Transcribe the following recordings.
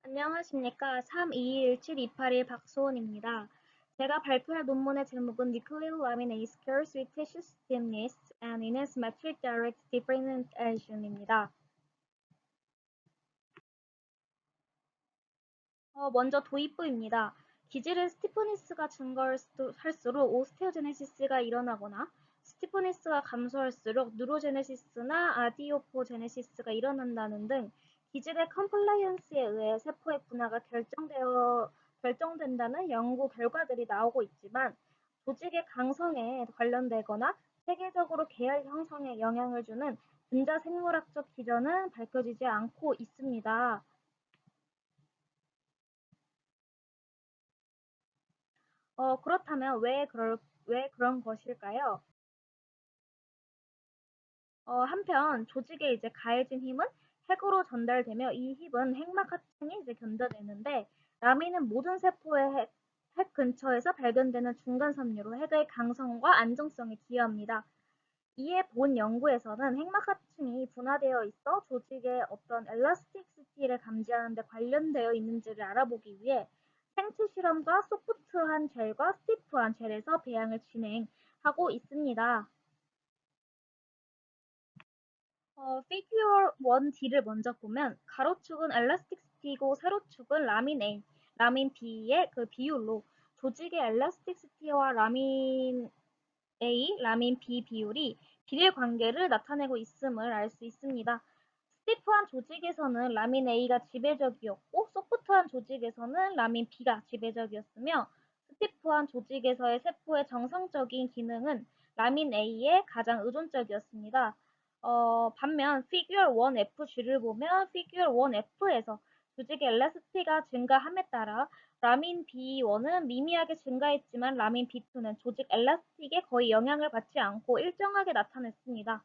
안녕하십니까. 3217281 박소원입니다. 제가 발표할 논문의 제목은 Nuclear Laminate Scarce with Tissue Stiffness and Inesymmetric Direct Differentiation입니다. 먼저 도입부입니다. 기질의 스티프니스가 증가할수록 오스테오제네시스가 일어나거나 스티프니스가 감소할수록 누로제네시스나 아디오포제네시스가 일어난다는 등 기질의 컴플라이언스에 의해 세포의 분화가 결정된다는 연구 결과들이 나오고 있지만 조직의 강성에 관련되거나 세계적으로 계열 형성에 영향을 주는 분자생물학적 기전은 밝혀지지 않고 있습니다. 그렇다면 왜 그런 것일까요? 한편 조직에 이제 가해진 힘은 핵으로 전달되며 이 힘은 핵막 합층이 이제 견뎌내는데 라민은 모든 세포의 핵 근처에서 발견되는 중간 섬유로 핵의 강성과 안정성에 기여합니다. 이에 본 연구에서는 핵막 합층이 분화되어 있어 조직의 어떤 엘라스티시티를 감지하는 데 관련되어 있는지를 알아보기 위해 생체 실험과 소프트한 젤과 스티프한 젤에서 배양을 진행하고 있습니다. 피규어 1D를 먼저 보면 가로축은 엘라스틱시티고 세로축은 라민 A, 라민 B의 그 비율로 조직의 엘라스틱시티와 라민 A, 라민 B 비율이 비례 관계를 나타내고 있음을 알 수 있습니다. 스티프한 조직에서는 라민 A가 지배적이었고 소프트한 조직에서는 라민 B가 지배적이었으며 스티프한 조직에서의 세포의 정상적인 기능은 라민 A에 가장 의존적이었습니다. 반면 피규어 1FG를 보면 피규어 1F에서 조직의 엘라스티가 증가함에 따라 라민 B1은 미미하게 증가했지만 라민 B2는 조직 엘라스틱에 거의 영향을 받지 않고 일정하게 나타냈습니다.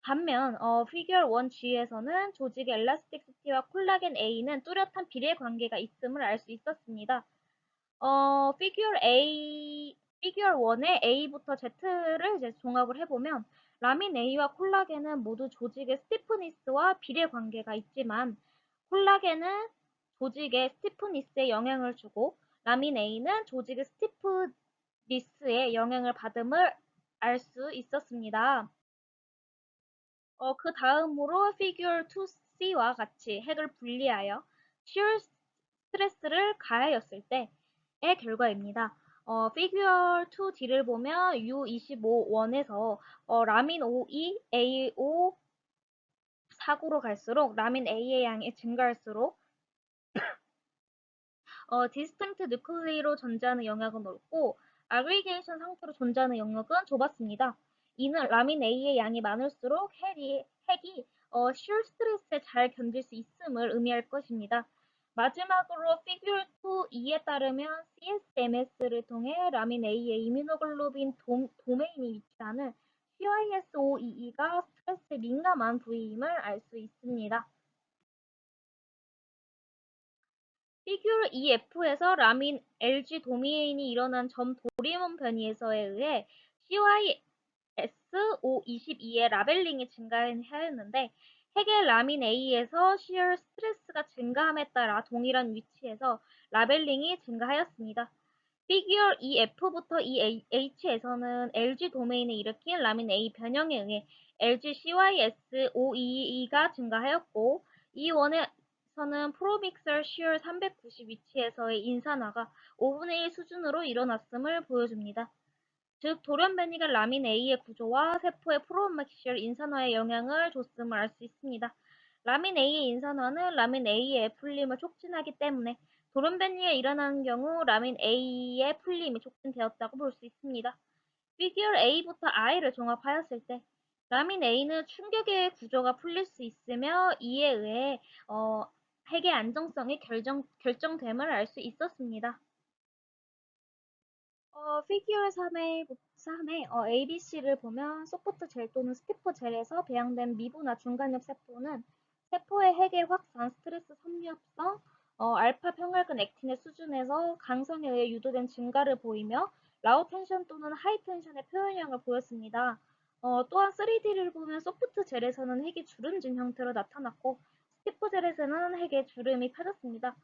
반면 피규어 1G에서는 조직의 엘라스틱시티와 콜라겐 A는 뚜렷한 비례 관계가 있음을 알 수 있었습니다. 피규어 1의 A부터 Z를 이제 종합을 해보면 라민 A와 콜라겐은 모두 조직의 스티프니스와 비례 관계가 있지만 콜라겐은 조직의 스티프니스에 영향을 주고 라민 A는 조직의 스티프니스에 영향을 받음을 알 수 있었습니다. 그 다음으로 피규어 2C와 같이 핵을 분리하여 shear 스트레스를 가하였을 때의 결과입니다. 피규어 2D를 보면 U25원에서 라민 OE, AO 사구로 갈수록 라민 A의 양이 증가할수록 디스팅트 뉴클리로 존재하는 영역은 넓고 아그리게이션 상태로 존재하는 영역은 좁았습니다. 이는 라민 A의 양이 많을수록 핵이 shear 스트레스에 잘 견딜 수 있음을 의미할 것입니다. 마지막으로 피규어 2E에 따르면 CSMS를 통해 라민 A의 이뮤노글로빈 도메인이 위치하는 CISOEE가 스트레스에 민감한 부위임을 알 수 있습니다. 피규어 EF에서 라민 LG 도메인이 일어난 점 도리몬 변이에서에 의해 CYSO22의 라벨링이 증가하였는데 핵의 라민 A에서 shear 스트레스가 증가함에 따라 동일한 위치에서 라벨링이 증가하였습니다. 피규어 EF부터 EH에서는 LG 도메인을 일으킨 라민 A 변형에 의해 LG CYS522가 증가하였고 E1에서는 프로믹셀 shear 390 위치에서의 인산화가 5분의 1 수준으로 일어났음을 보여줍니다. 즉 돌연변이가 라민 A의 구조와 세포의 프로믹셀 인산화에 영향을 줬음을 알 수 있습니다. 라민 A의 인산화는 라민 A의 풀림을 촉진하기 때문에 돌연변이가 일어나는 경우 라민 A의 풀림이 촉진되었다고 볼 수 있습니다. 피규어 A부터 I를 종합하였을 때 라민 A는 충격의 구조가 풀릴 수 있으며 이에 의해 핵의 안정성이 결정됨을 알 수 있었습니다. 피규어 3의 ABC를 보면 소프트 젤 또는 스티프 젤에서 배양된 미부나 중간엽 세포는 세포의 핵의 확산, 스트레스 섬유합성, 알파 평활근 액틴의 수준에서 강성에 의해 유도된 증가를 보이며 라우 텐션 또는 하이 텐션의 표현형을 보였습니다. 또한 3D를 보면 소프트 젤에서는 핵이 주름진 형태로 나타났고 스티프젤에서는 핵의 주름이 펴졌습니다.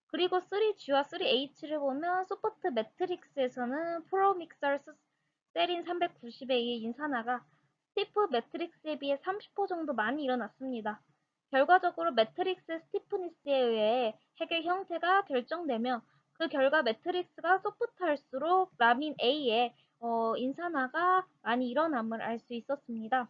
그리고 3G와 3H를 보면 소프트 매트릭스에서는 프로믹설 세린 390에 의해 인산화가 스티프 매트릭스에 비해 30% 정도 많이 일어났습니다. 결과적으로 매트릭스의 스티프니스에 의해 핵의 형태가 결정되며 그 결과 매트릭스가 소프트할수록 라민 A의 인산화가 많이 일어남을 알 수 있었습니다.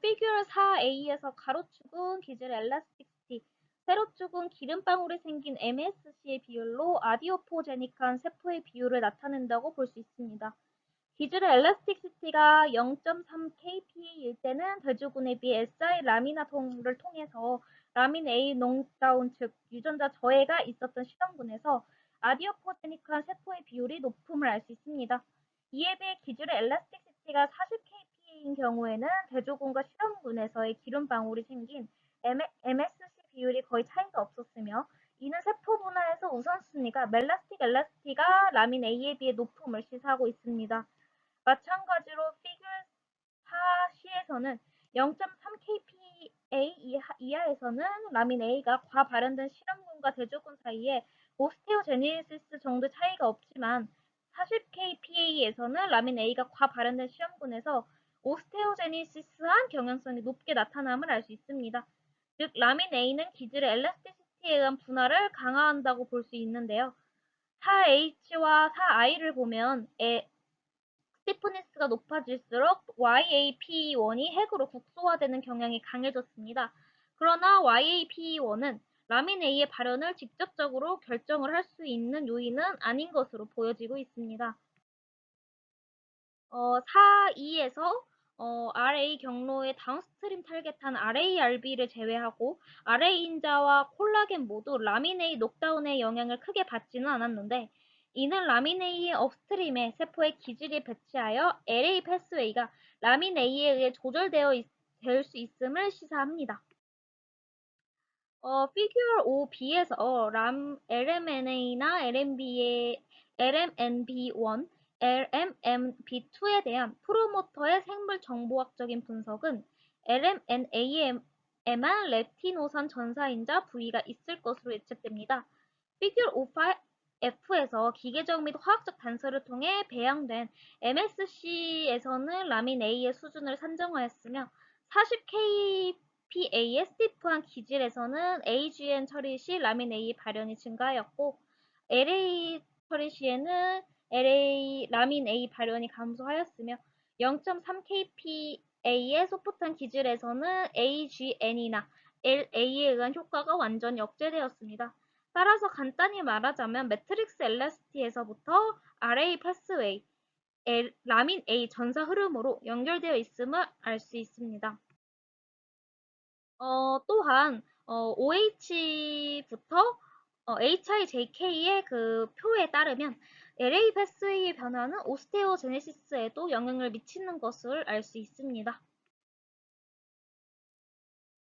피규어 4A에서 가로축은 기질 엘라스틱시티, 세로축은 기름방울이 생긴 MSC의 비율로 아디오포제닉한 세포의 비율을 나타낸다고 볼 수 있습니다. 기질의 엘라스틱시티가 0.3 kPa일 때는 대조군에 비해 SI 라미나통을 통해서 라민 A 농다운 즉 유전자 저해가 있었던 실험군에서 아디오포제닉한 세포의 비율이 높음을 알 수 있습니다. 이에 비해 기질의 엘라스틱시티가 40 kPa인 경우에는 대조군과 실험군에서의 기름방울이 생긴 MSC 비율이 거의 차이가 없었으며 이는 세포 분화에서 우선순위가 멜라스틱 엘라스티가 라민 A에 비해 높음을 시사하고 있습니다. 마찬가지로 피겨 4C에서는 0.3 kPa 이하에서는 라민 A가 과발현된 실험군과 대조군 사이에 오스테오제네시스 정도 차이가 없지만 40 kPa에서는 라민 A가 과발현된 실험군에서 오스테오제네시스한 경향성이 높게 나타남을 알 수 있습니다. 즉, 라민 A는 기질의 엘라스티시티에 의한 분화를 강화한다고 볼 수 있는데요. 4H와 4I를 보면 스티프니스가 높아질수록 YAP1이 핵으로 국소화되는 경향이 강해졌습니다. 그러나 YAP1은 라민 A의 발현을 직접적으로 결정을 할 수 있는 요인은 아닌 것으로 보여지고 있습니다. 4E에서 RA 경로의 다운스트림 타겟한 RARB를 제외하고 RA 인자와 콜라겐 모두 라민 A 녹다운의 영향을 크게 받지는 않았는데 이는 라민 A의 업스트림에 세포의 기질이 배치하여 LA 패스웨이가 라민 A에 의해 조절될 수 있음을 시사합니다. 피규어 5B에서 LMNA나 LMNB1, LMNB2에 대한 프로모터의 생물 정보학적인 분석은 LMNA에만 레티노산 전사인자 부위가 있을 것으로 예측됩니다. 피규어 5F에서 기계적 및 화학적 단서를 통해 배양된 MSC에서는 라민 A의 수준을 산정하였으며 40kPa의 스티프한 기질에서는 AGN 처리 시 라민 A 발현이 증가하였고 LA 처리 시에는 라민 A 발현이 감소하였으며 0.3kPa의 소프트한 기질에서는 AGN이나 LA에 의한 효과가 완전히 억제되었습니다. 따라서 간단히 말하자면 매트릭스 엘라스티에서부터 RA 패스웨이, 라민 A 전사 흐름으로 연결되어 있음을 알 수 있습니다. 또한 OH부터 HIJK의 그 표에 따르면 LA 패스웨이의 변화는 오스테오제네시스에도 영향을 미치는 것을 알 수 있습니다.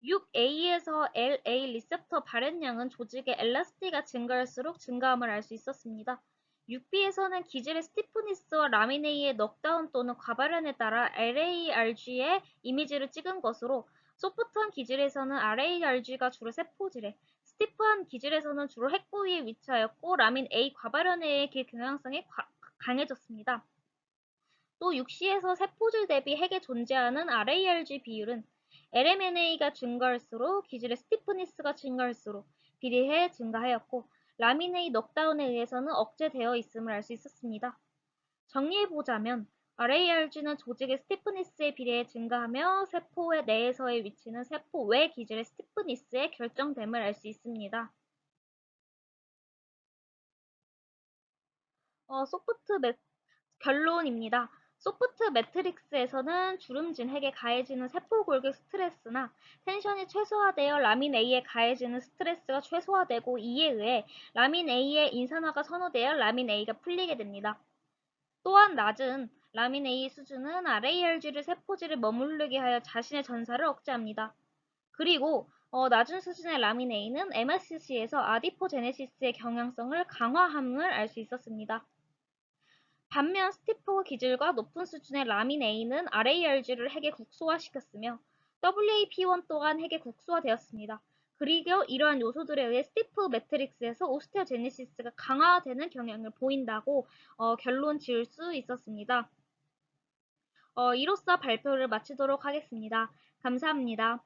6A에서 LA 리셉터 발현량은 조직의 엘라스티가 증가할수록 증가함을 알 수 있었습니다. 6B에서는 기질의 스티프니스와 라민 A의 넉다운 또는 과발현에 따라 LARG의 이미지를 찍은 것으로 소프트한 기질에서는 RARG가 주로 세포질에, 스티프한 기질에서는 주로 핵 부위에 위치하였고 라민 A 과발현에 의해 그 경향성이 강해졌습니다. 또 6C에서 세포질 대비 핵에 존재하는 RARG 비율은 LMNA가 증가할수록 기질의 스티프니스가 증가할수록 비례해 증가하였고 라민 A 넉다운에 의해서는 억제되어 있음을 알 수 있었습니다. 정리해보자면 RARG는 조직의 스티프니스에 비례해 증가하며 세포의 내에서의 위치는 세포 외 기질의 스티프니스에 결정됨을 알 수 있습니다. 소프트 결론입니다. 소프트 매트릭스에서는 주름진 핵에 가해지는 세포 골격 스트레스나 텐션이 최소화되어 라민 A에 가해지는 스트레스가 최소화되고 이에 의해 라민 A의 인산화가 선호되어 라민 A가 풀리게 됩니다. 또한 낮은 라민 A 수준은 RARG를 세포질에 머무르게 하여 자신의 전사를 억제합니다. 그리고 낮은 수준의 라민 A는 MSC에서 아디포제네시스의 경향성을 강화함을 알 수 있었습니다. 반면 스티프 기질과 높은 수준의 라민 A는 RARG를 핵에 국소화시켰으며 WAP1 또한 핵에 국소화되었습니다. 그리고 이러한 요소들에 의해 스티프 매트릭스에서 오스테오제네시스가 강화되는 경향을 보인다고 결론 지을 수 있었습니다. 이로써 발표를 마치도록 하겠습니다. 감사합니다.